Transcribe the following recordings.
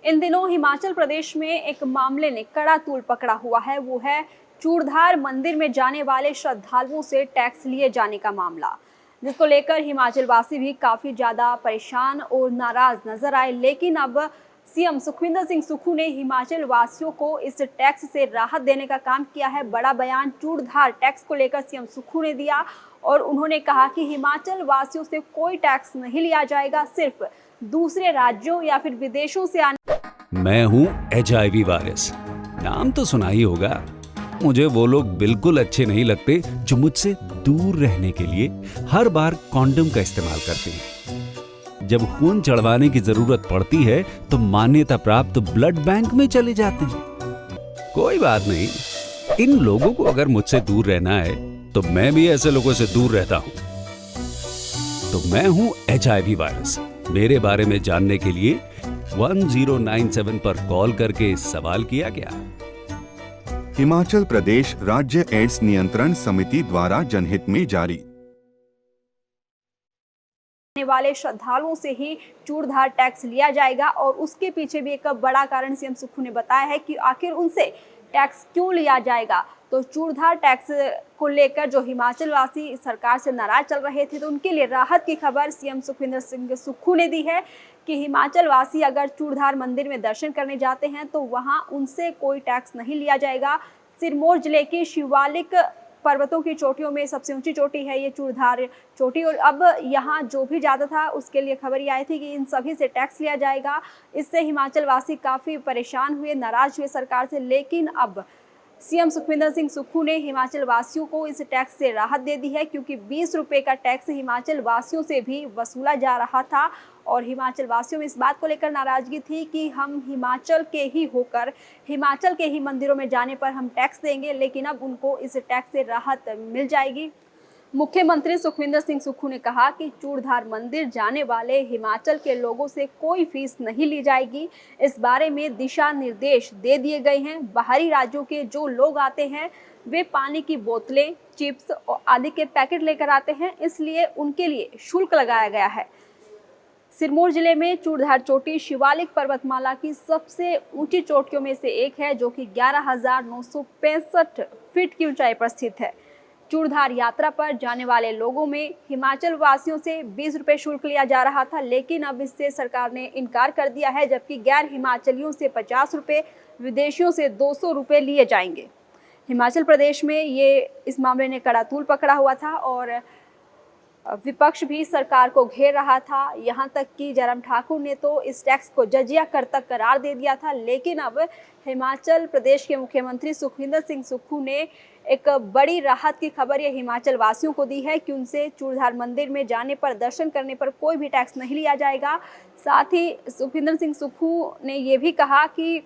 इन दिनों हिमाचल प्रदेश में एक मामले ने कड़ा तूल पकड़ा हुआ है। वो है चूड़धार मंदिर में जाने वाले श्रद्धालुओं से टैक्स लिए जाने का मामला, जिसको लेकर हिमाचल वासी भी काफी ज्यादा परेशान और नाराज नजर आए। लेकिन अब सीएम सुखविंदर सिंह सुक्खू ने हिमाचल वासियों को इस टैक्स से राहत देने का काम किया है। बड़ा बयान चूड़धार टैक्स को लेकर सीएम सुक्खू ने दिया और उन्होंने कहा कि हिमाचल वासियों से कोई टैक्स नहीं लिया जाएगा, सिर्फ दूसरे राज्यों या फिर विदेशों से आने। मैं हूँ HIV वायरस, नाम तो सुना ही होगा। मुझे वो लोग बिल्कुल अच्छे नहीं लगते जो मुझसे दूर रहने के लिए हर बार कॉन्डम का इस्तेमाल करते हैं। जब खून चढ़वाने की जरूरत पड़ती है तो मान्यता प्राप्त ब्लड बैंक में चले जाते हैं। कोई बात नहीं, इन लोगों को अगर मुझसे दूर रहना है तो मैं भी ऐसे लोगों से दूर रहता हूं। तो मैं हूं HIV वायरस। मेरे बारे में जानने के लिए 1097 पर कॉल करके सवाल किया गया। हिमाचल प्रदेश राज्य एड्स नियंत्रण समिति द्वारा जनहित में जारी। वाले श्रद्धालुओं से ही चूड़धार टैक्स लिया जाएगा और उसके पीछे भी एक बड़ा कारण सीएम सुक्खू ने बताया है कि आखिर उनसे टैक्स क्यों लिया जाएगा। तो चूड़धार टैक्स को लेकर जो हिमाचल वासी सरकार से नाराज चल रहे थे, तो उनके लिए राहत की खबर सीएम सुखविंदर सिंह सुक्खू ने दी है कि हिमाचल वासी अगर चूड़धार मंदिर में दर्शन करने जाते हैं तो वहां उनसे कोई टैक्स नहीं लिया जाएगा। सिरमौर जिले की शिवालिक पर्वतों की चोटियों में सबसे ऊंची चोटी है ये चूड़धार चोटी, और अब यहाँ जो भी जाता था उसके लिए खबर ये आई थी कि इन सभी से टैक्स लिया जाएगा। इससे हिमाचल वासी काफ़ी परेशान हुए, नाराज हुए सरकार से। लेकिन अब सीएम सुखविंदर सिंह सुक्खू ने हिमाचल वासियों को इस टैक्स से राहत दे दी है, क्योंकि 20 रुपये का टैक्स हिमाचल वासियों से भी वसूला जा रहा था और हिमाचल वासियों में इस बात को लेकर नाराजगी थी कि हम हिमाचल के ही होकर हिमाचल के ही मंदिरों में जाने पर हम टैक्स देंगे। लेकिन अब उनको इस टैक्स से राहत मिल जाएगी। मुख्यमंत्री सुखविंदर सिंह सुक्खू ने कहा कि चूड़धार मंदिर जाने वाले हिमाचल के लोगों से कोई फीस नहीं ली जाएगी। इस बारे में दिशा निर्देश दे दिए गए हैं। बाहरी राज्यों के जो लोग आते हैं वे पानी की बोतलें, चिप्स आदि के पैकेट लेकर आते हैं, इसलिए उनके लिए शुल्क लगाया गया है। सिरमौर जिले में चूड़धार चोटी शिवालिक पर्वतमाला की सबसे ऊंची चोटियों में से एक है, जो कि 11,965 फीट की ऊंचाई पर स्थित है। चूड़धार यात्रा पर जाने वाले लोगों में हिमाचल वासियों से 20 रुपये शुल्क लिया जा रहा था, लेकिन अब इससे सरकार ने इनकार कर दिया है, जबकि गैर हिमाचलियों से 50 रुपये, विदेशियों से 200 रुपये लिए जाएंगे। हिमाचल प्रदेश में इस मामले ने कड़ा तूल पकड़ा हुआ था और विपक्ष भी सरकार को घेर रहा था। यहाँ तक कि जयराम ठाकुर ने तो इस टैक्स को जजिया करतब करार दे दिया था। लेकिन अब हिमाचल प्रदेश के मुख्यमंत्री सुखविंदर सिंह सुक्खू ने एक बड़ी राहत की खबर ये हिमाचल वासियों को दी है कि उनसे चूड़धार मंदिर में जाने पर, दर्शन करने पर कोई भी टैक्स नहीं लिया जाएगा। साथ ही सुखविंदर सिंह सुक्खू ने ये भी कहा कि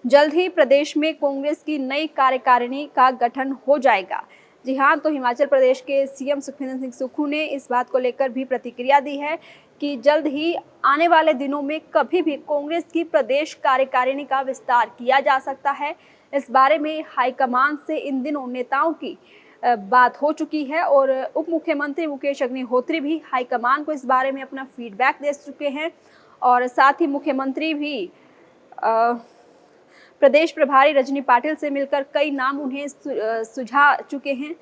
जल्द ही प्रदेश में कांग्रेस की नई कार्यकारिणी का गठन हो जाएगा। जी हाँ, तो हिमाचल प्रदेश के सीएम सुखविंदर सिंह सुक्खू ने इस बात को लेकर भी प्रतिक्रिया दी है कि जल्द ही आने वाले दिनों में कभी भी कांग्रेस की प्रदेश कार्यकारिणी का विस्तार किया जा सकता है। इस बारे में हाईकमान से इन दिनों नेताओं की बात हो चुकी है और उप मुख्यमंत्री मुकेश अग्निहोत्री भी हाईकमान को इस बारे में अपना फीडबैक दे चुके हैं और साथ ही मुख्यमंत्री भी प्रदेश प्रभारी रजनी पाटिल से मिलकर कई नाम उन्हें सुझा चुके हैं।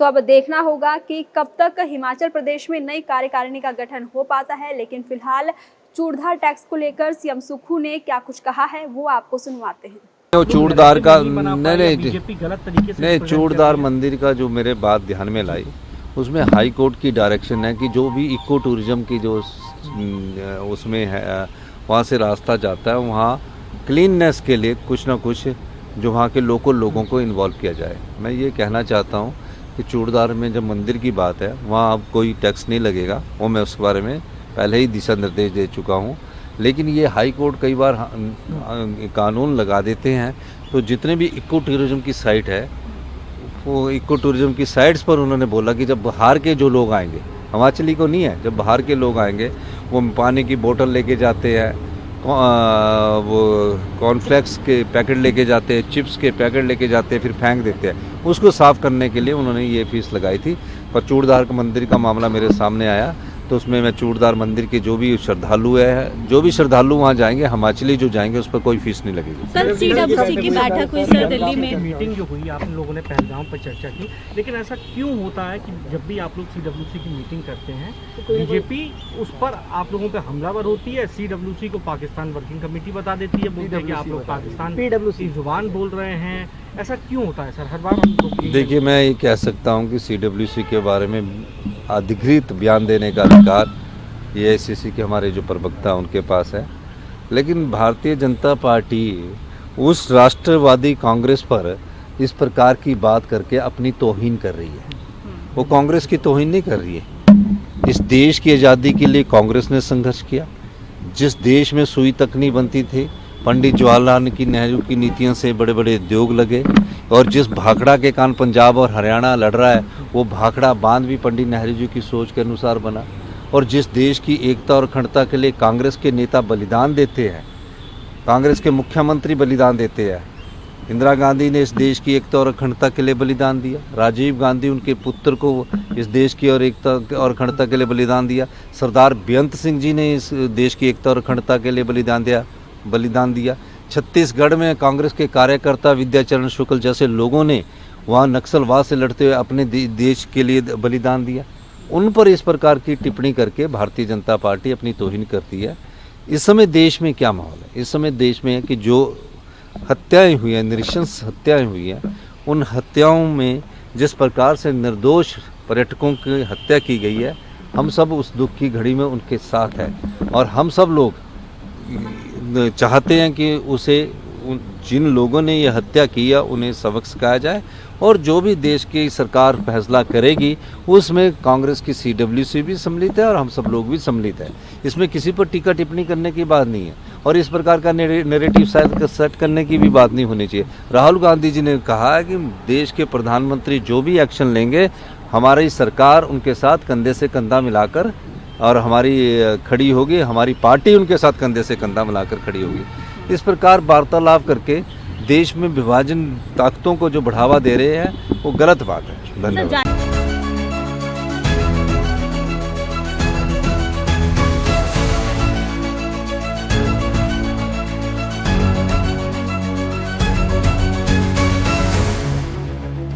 तो अब देखना होगा कि कब तक हिमाचल प्रदेश में नई कार्यकारिणी का गठन हो पाता है। लेकिन फिलहाल चूड़धार टैक्स को लेकर सीएम सुक्खू ने क्या कुछ कहा है वो आपको सुनवाते हैं। चूड़धार का नहीं, चूड़धार मंदिर का जो मेरे बात ध्यान में लाई, उसमें हाई कोर्ट की डायरेक्शन है कि जो भी इको टूरिज्म की जो उसमें है वहाँ से रास्ता जाता है, वहाँ क्लीननेस के लिए कुछ ना कुछ जो वहाँ के लोकल लोगों को इन्वॉल्व किया जाए। मैं ये कहना चाहता हूँ कि चूड़धार में जब मंदिर की बात है वहाँ अब कोई टैक्स नहीं लगेगा, वो मैं उसके बारे में पहले ही दिशा निर्देश दे चुका हूँ। लेकिन ये हाई कोर्ट कई बार कानून लगा देते हैं, तो जितने भी इको टूरिज्म की साइट है वो इको टूरिज्म की साइट्स पर उन्होंने बोला कि जब बाहर के जो लोग आएंगे, हिमाचली को नहीं है, जब बाहर के लोग आएंगे वो पानी की बोतल लेके जाते हैं, वो कॉर्नफ्लेक्स के पैकेट लेके जाते हैं, चिप्स के पैकेट लेके जाते हैं, फिर फेंक देते हैं। उसको साफ़ करने के लिए उन्होंने ये फीस लगाई थी। पर चूड़धार के मंदिर का मामला मेरे सामने आया तो उसमें मैं चूड़दार मंदिर के जो भी श्रद्धालु वहाँ जाएंगे, हिमाचली जो जाएंगे, उस पर कोई फीस नहीं लगेगी। सर सीडब्ल्यूसी की बैठक हुई सर दिल्ली में, मीटिंग जो हुई आप लोगों ने पहलगाम पर चर्चा की, लेकिन ऐसा क्यों होता है कि जब भी आप लोग सीडब्ल्यूसी की मीटिंग करते हैं बीजेपी उस पर आप लोगों पे हमलावर होती है, सीडब्ल्यूसी को पाकिस्तान वर्किंग कमेटी बता देती है, बोलते हैं कि आप लोग पाकिस्तान की जुबान बोल रहे हैं, ऐसा क्यों होता है सर हर बार हम लोग? देखिए, मैं ये कह सकता हूँ कि सीडब्ल्यूसी के बारे में अधिकृत बयान देने का अधिकार ये AICC के हमारे जो प्रवक्ता उनके पास है, लेकिन भारतीय जनता पार्टी उस राष्ट्रवादी कांग्रेस पर इस प्रकार की बात करके अपनी तौहीन कर रही है। वो कांग्रेस की तौहीन नहीं कर रही है। इस देश की आज़ादी के लिए कांग्रेस ने संघर्ष किया। जिस देश में सुई तक नहीं बनती थी, पंडित जवाहरलाल नेहरू की नीतियों से बड़े बड़े उद्योग लगे, और जिस भाखड़ा के कारण पंजाब और हरियाणा लड़ रहा है, वो भाखड़ा बांध भी पंडित नेहरू जी की सोच के अनुसार बना। और जिस देश की एकता और अखंडता के लिए कांग्रेस के नेता बलिदान देते हैं, कांग्रेस के मुख्यमंत्री बलिदान देते हैं। इंदिरा गांधी ने इस देश की एकता और अखंडता के लिए बलिदान दिया, राजीव गांधी उनके पुत्र को इस देश की और एकता और अखंडता के लिए बलिदान दिया, सरदार बेअंत सिंह जी ने इस देश की एकता और अखंडता के लिए बलिदान दिया। छत्तीसगढ़ में कांग्रेस के कार्यकर्ता विद्याचरण शुक्ल जैसे लोगों ने वहाँ नक्सलवाद से लड़ते हुए अपने देश के लिए बलिदान दिया। उन पर इस प्रकार की टिप्पणी करके भारतीय जनता पार्टी अपनी तौहीन करती है। इस समय देश में क्या माहौल है? इस समय देश में है कि जो हत्याएं हुई हैं, नृशंस हत्याएं हुई हैं, उन हत्याओं में जिस प्रकार से निर्दोष पर्यटकों की हत्या की गई है, हम सब उस दुख की घड़ी में उनके साथ हैं। और हम सब लोग चाहते हैं कि जिन लोगों ने ये हत्या की है उन्हें सबक सिखाया जाए, और जो भी देश की सरकार फैसला करेगी उसमें कांग्रेस की सीडब्ल्यूसी भी सम्मिलित है और हम सब लोग भी सम्मिलित हैं। इसमें किसी पर टीका टिप्पणी करने की बात नहीं है, और इस प्रकार का नैरेटिव सेट करने की भी बात नहीं होनी चाहिए। राहुल गांधी जी ने कहा है कि देश के प्रधानमंत्री जो भी एक्शन लेंगे, हमारी सरकार उनके साथ कंधे से कंधा मिलाकर और हमारी खड़ी होगी, हमारी पार्टी उनके साथ कंधे से कंधा मिलाकर खड़ी होगी। इस प्रकार वार्तालाप करके देश में विभाजन ताकतों को जो बढ़ावा दे रहे हैं वो गलत बात है। धन्यवाद।